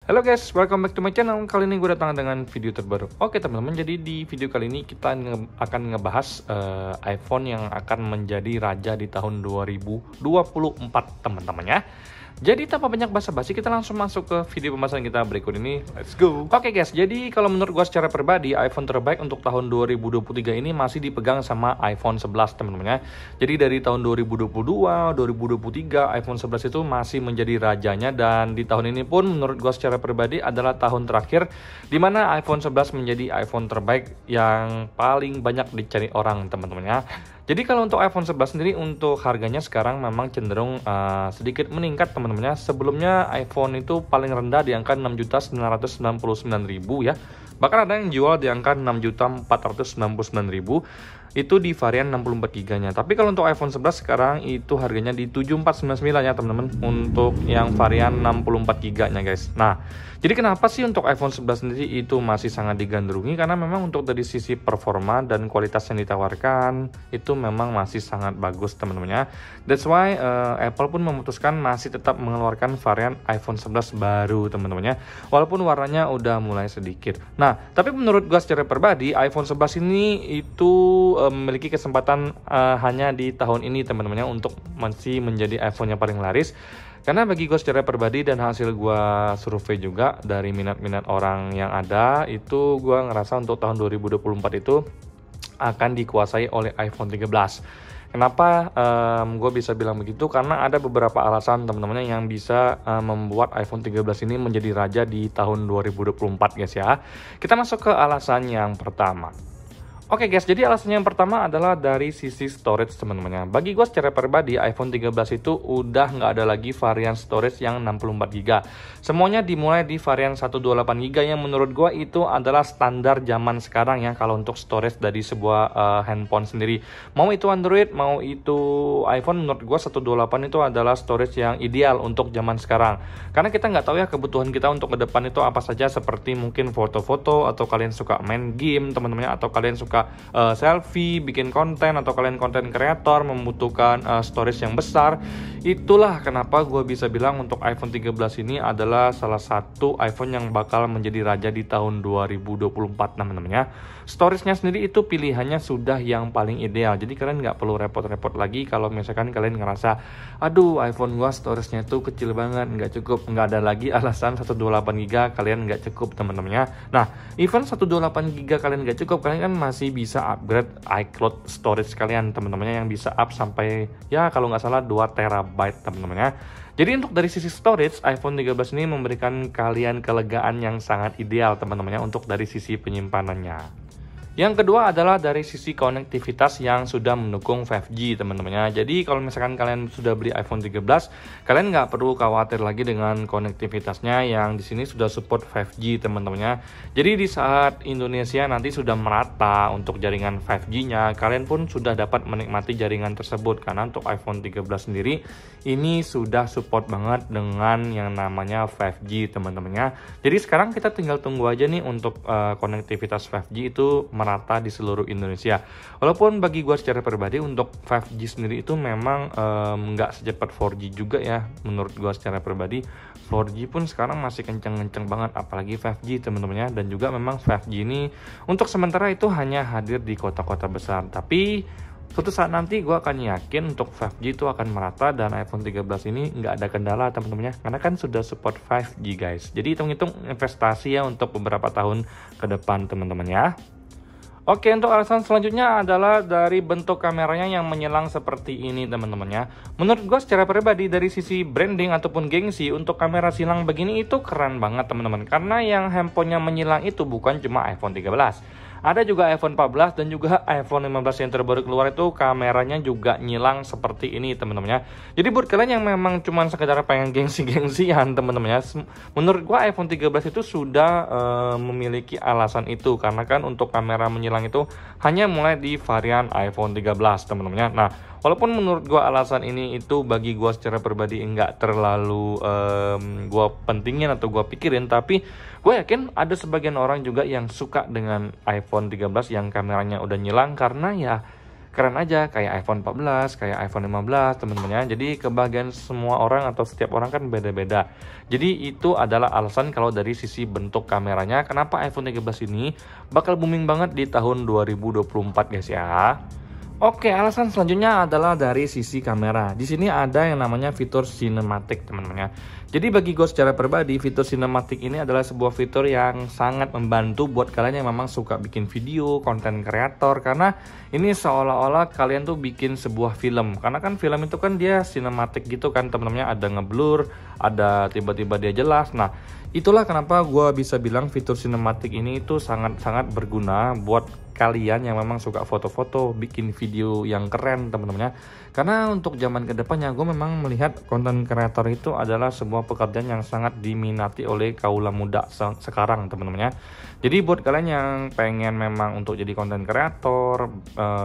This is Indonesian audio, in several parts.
Halo guys, welcome back to my channel. Kali ini gue datang dengan video terbaru. Oke teman-teman, jadi di video kali ini kita akan ngebahas iPhone yang akan menjadi raja di tahun 2024 teman-teman ya. Jadi tanpa banyak basa-basi, kita langsung masuk ke video pembahasan kita berikut ini. Let's go. Oke guys, jadi kalau menurut gue secara pribadi, iPhone terbaik untuk tahun 2023 ini masih dipegang sama iPhone 11 teman-teman ya. Jadi dari tahun 2022, 2023, iPhone 11 itu masih menjadi rajanya. Dan di tahun ini pun menurut gue secara pribadi adalah tahun terakhir di mana iPhone 11 menjadi iPhone terbaik yang paling banyak dicari orang teman-teman ya. Jadi kalau untuk iPhone 11 sendiri untuk harganya sekarang memang cenderung sedikit meningkat teman-teman ya. Sebelumnya iPhone itu paling rendah di angka 6.999.000 ya. Bahkan ada yang jual di angka 6.499.000 itu di varian 64 GB-nya. Tapi kalau untuk iPhone 11 sekarang itu harganya di 7.499 ya teman-teman untuk yang varian 64 GB-nya guys. Nah, jadi kenapa sih untuk iPhone 11 sendiri itu masih sangat digandrungi? Karena memang untuk dari sisi performa dan kualitas yang ditawarkan itu memang masih sangat bagus teman-teman ya. That's why Apple pun memutuskan masih tetap mengeluarkan varian iPhone 11 baru teman-teman ya. Walaupun warnanya udah mulai sedikit. Nah, tapi menurut gua secara pribadi iPhone 11 ini itu memiliki kesempatan hanya di tahun ini teman-teman ya untuk masih menjadi iPhone yang paling laris. Karena bagi gue secara pribadi dan hasil gue survei juga dari minat-minat orang yang ada, itu gue ngerasa untuk tahun 2024 itu akan dikuasai oleh iPhone 13. Kenapa gue bisa bilang begitu? Karena ada beberapa alasan teman-teman yang bisa membuat iPhone 13 ini menjadi raja di tahun 2024 guys ya. Kita masuk ke alasan yang pertama. Oke guys, jadi alasannya yang pertama adalah dari sisi storage teman-teman ya. Bagi gue secara pribadi iPhone 13 itu udah nggak ada lagi varian storage yang 64 GB. Semuanya dimulai di varian 128 GB yang menurut gue itu adalah standar zaman sekarang ya kalau untuk storage dari sebuah handphone sendiri. Mau itu Android, mau itu iPhone, menurut gue 128 itu adalah storage yang ideal untuk zaman sekarang. Karena kita nggak tahu ya kebutuhan kita untuk ke depan itu apa saja, seperti mungkin foto-foto atau kalian suka main game teman-teman ya, atau kalian suka selfie, bikin konten, atau kalian konten kreator membutuhkan storage yang besar. Itulah kenapa gue bisa bilang untuk iPhone 13 ini adalah salah satu iPhone yang bakal menjadi raja di tahun 2024 teman-teman ya. Storage-nya sendiri itu pilihannya sudah yang paling ideal. Jadi kalian nggak perlu repot-repot lagi kalau misalkan kalian ngerasa aduh iPhone gue storage-nya itu kecil banget, nggak cukup. Nggak ada lagi alasan 128 GB kalian nggak cukup teman-teman ya. Nah, even 128 GB kalian nggak cukup, kalian kan masih bisa upgrade iCloud storage kalian teman-temannya yang bisa up sampai ya kalau nggak salah 2 TB teman-teman ya. Jadi untuk dari sisi storage iPhone 13 ini memberikan kalian kelegaan yang sangat ideal teman-temannya untuk dari sisi penyimpanannya. Yang kedua adalah dari sisi konektivitas yang sudah mendukung 5G teman-teman ya. Jadi kalau misalkan kalian sudah beli iPhone 13, kalian nggak perlu khawatir lagi dengan konektivitasnya yang di sini sudah support 5G teman-teman ya. Jadi di saat Indonesia nanti sudah merata untuk jaringan 5G-nya, kalian pun sudah dapat menikmati jaringan tersebut. Karena untuk iPhone 13 sendiri ini sudah support banget dengan yang namanya 5G teman-teman ya. Jadi sekarang kita tinggal tunggu aja nih untuk konektivitas 5G itu merata di seluruh Indonesia. Walaupun bagi gue secara pribadi untuk 5G sendiri itu memang nggak secepat 4G juga ya. Menurut gue secara pribadi 4G pun sekarang masih kenceng-kenceng banget, apalagi 5G teman-teman ya. Dan juga memang 5G ini untuk sementara itu hanya hadir di kota-kota besar. Tapi suatu saat nanti gue akan yakin untuk 5G itu akan merata dan iPhone 13 ini nggak ada kendala teman-teman ya. Karena kan sudah support 5G guys. Jadi hitung-hitung investasi ya untuk beberapa tahun ke depan teman-teman ya. Oke, untuk alasan selanjutnya adalah dari bentuk kameranya yang menyelang seperti ini teman-teman ya. Menurut gue secara pribadi dari sisi branding ataupun gengsi untuk kamera silang begini itu keren banget teman-teman. Karena yang handphonenya menyilang itu bukan cuma iPhone 13. Ada juga iPhone 14 dan juga iPhone 15 yang terbaru keluar itu kameranya juga nyilang seperti ini teman-teman ya. Jadi buat kalian yang memang cuma sekedar pengen gengsi-gengsian teman-teman ya, menurut gua iPhone 13 itu sudah memiliki alasan itu. Karena kan untuk kamera menyilang itu hanya mulai di varian iPhone 13 teman-teman ya. Nah, walaupun menurut gua alasan ini itu bagi gua secara pribadi enggak terlalu gua pentingin atau gua pikirin, tapi gue yakin ada sebagian orang juga yang suka dengan iPhone 13 yang kameranya udah nyilang karena ya keren aja, kayak iPhone 14, kayak iPhone 15 teman-teman ya. Jadi kebahagiaan semua orang atau setiap orang kan beda-beda. Jadi itu adalah alasan kalau dari sisi bentuk kameranya kenapa iPhone 13 ini bakal booming banget di tahun 2024 guys ya. Oke, alasan selanjutnya adalah dari sisi kamera. Di sini ada yang namanya fitur cinematic, teman-teman ya. Jadi bagi gue secara pribadi, fitur cinematic ini adalah sebuah fitur yang sangat membantu buat kalian yang memang suka bikin video, konten kreator, karena ini seolah-olah kalian tuh bikin sebuah film. Karena kan film itu kan dia cinematic gitu kan, teman-teman, ada ngeblur, ada tiba-tiba dia jelas. Nah, itulah kenapa gue bisa bilang fitur cinematic ini itu sangat-sangat berguna buat kalian yang memang suka foto-foto, bikin video yang keren teman-teman ya. Karena untuk zaman kedepannya gue memang melihat konten kreator itu adalah sebuah pekerjaan yang sangat diminati oleh kaula muda sekarang teman-teman ya. Jadi buat kalian yang pengen memang untuk jadi konten kreator,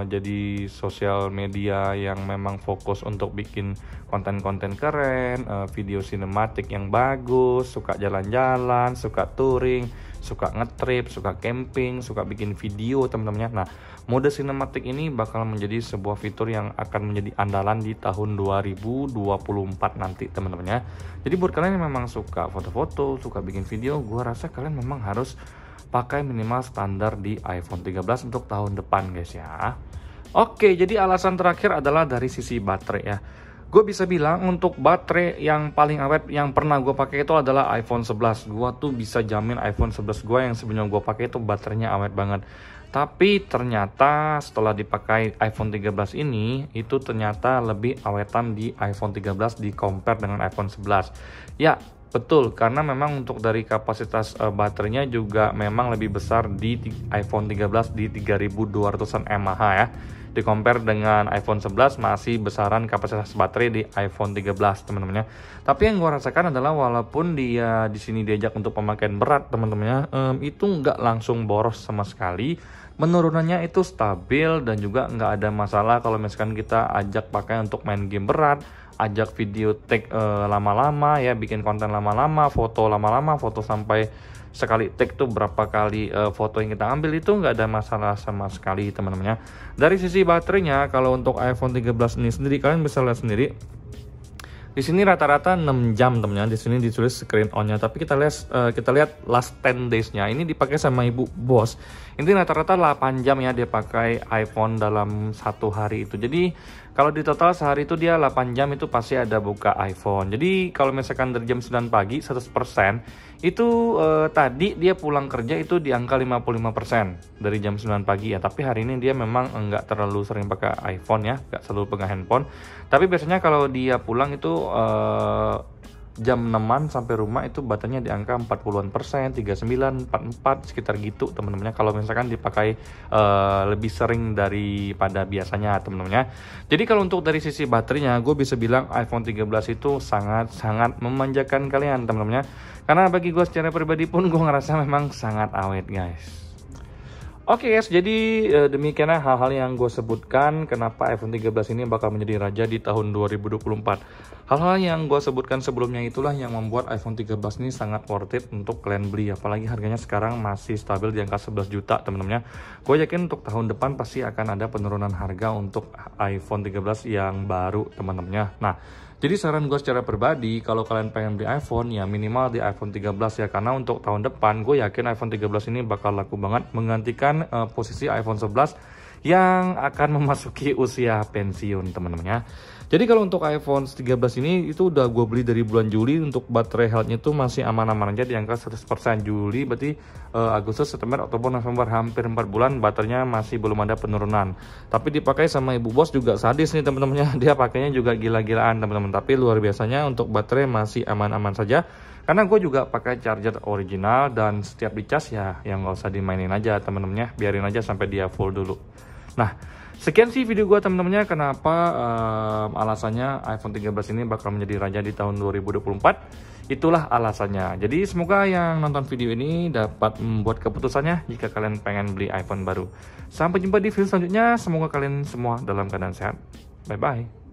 jadi sosial media yang memang fokus untuk bikin konten-konten keren, video sinematik yang bagus, suka jalan-jalan, suka touring, suka ngetrip, suka camping, suka bikin video teman-teman ya. Nah, mode sinematik ini bakal menjadi sebuah fitur yang akan menjadi andalan di tahun 2024 nanti teman-teman ya. Jadi buat kalian yang memang suka foto-foto, suka bikin video, gua rasa kalian memang harus pakai minimal standar di iPhone 13 untuk tahun depan guys ya. Oke, jadi alasan terakhir adalah dari sisi baterai ya. Gue bisa bilang untuk baterai yang paling awet yang pernah gue pakai itu adalah iPhone 11. Gue tuh bisa jamin iPhone 11 gue yang sebelumnya gue pakai itu baterainya awet banget. Tapi ternyata setelah dipakai iPhone 13 ini, itu ternyata lebih awetan di iPhone 13 di compare dengan iPhone 11. Ya, betul, karena memang untuk dari kapasitas baterainya juga memang lebih besar di iPhone 13 di 3200-an mAh ya. Di compare dengan iPhone 11 masih besaran kapasitas baterai di iPhone 13 teman-teman ya. Tapi yang gue rasakan adalah walaupun dia di sini diajak untuk pemakaian berat teman-teman ya, itu nggak langsung boros sama sekali. Penurunannya itu stabil dan juga nggak ada masalah kalau misalkan kita ajak pakai untuk main game berat, ajak video take lama-lama ya, bikin konten lama-lama, foto lama-lama, foto sampai sekali take tuh berapa kali foto yang kita ambil itu nggak ada masalah sama sekali teman-teman ya. Dari sisi baterainya, kalau untuk iPhone 13 ini sendiri kalian bisa lihat sendiri. Di sini rata-rata 6 jam teman-teman. Di sini ditulis screen on-nya, tapi kita lihat last 10 days-nya. Ini dipakai sama Ibu Bos. Ini rata-rata 8 jam ya dia pakai iPhone dalam satu hari itu. Jadi kalau di total sehari itu dia 8 jam itu pasti ada buka iPhone. Jadi kalau misalkan dari jam 9 pagi 100% itu tadi dia pulang kerja itu di angka 55% dari jam 9 pagi ya. Tapi hari ini dia memang enggak terlalu sering pakai iPhone ya, enggak selalu pegang handphone. Tapi biasanya kalau dia pulang itu jam 6-an sampai rumah itu baterainya di angka 40-an%, 39, 44 sekitar gitu teman-teman. Kalau misalkan dipakai lebih sering daripada biasanya teman-teman. Jadi kalau untuk dari sisi baterainya, gue bisa bilang iPhone 13 itu sangat memanjakan kalian teman-teman. Karena bagi gue secara pribadi pun gue ngerasa memang sangat awet guys. Oke guys, jadi demikianlah hal-hal yang gue sebutkan kenapa iPhone 13 ini bakal menjadi raja di tahun 2024. Hal-hal yang gue sebutkan sebelumnya itulah yang membuat iPhone 13 ini sangat worth it untuk kalian beli. Apalagi harganya sekarang masih stabil di angka 11 juta teman-teman. Gue yakin untuk tahun depan pasti akan ada penurunan harga untuk iPhone 13 yang baru teman-teman. Nah, jadi saran gue secara pribadi, kalau kalian pengen beli iPhone, ya minimal di iPhone 13 ya. Karena untuk tahun depan, gue yakin iPhone 13 ini bakal laku banget, menggantikan posisi iPhone 11 yang akan memasuki usia pensiun teman-teman ya. Jadi kalau untuk iPhone 13 ini itu udah gue beli dari bulan Juli. Untuk baterai health-nya itu masih aman-aman aja di angka 100%. Juli berarti Agustus, September, Oktober, November, hampir 4 bulan baterainya masih belum ada penurunan. Tapi dipakai sama Ibu Bos juga sadis nih teman-temannya. Dia pakainya juga gila-gilaan teman-teman. Tapi luar biasanya untuk baterai masih aman-aman saja. Karena gue juga pakai charger original dan setiap dicas ya yang nggak usah dimainin aja teman-temannya. Biarin aja sampai dia full dulu. Nah, sekian sih video gue teman-temannya kenapa alasannya iPhone 13 ini bakal menjadi raja di tahun 2024. Itulah alasannya. Jadi semoga yang nonton video ini dapat membuat keputusannya jika kalian pengen beli iPhone baru. Sampai jumpa di video selanjutnya. Semoga kalian semua dalam keadaan sehat. Bye-bye.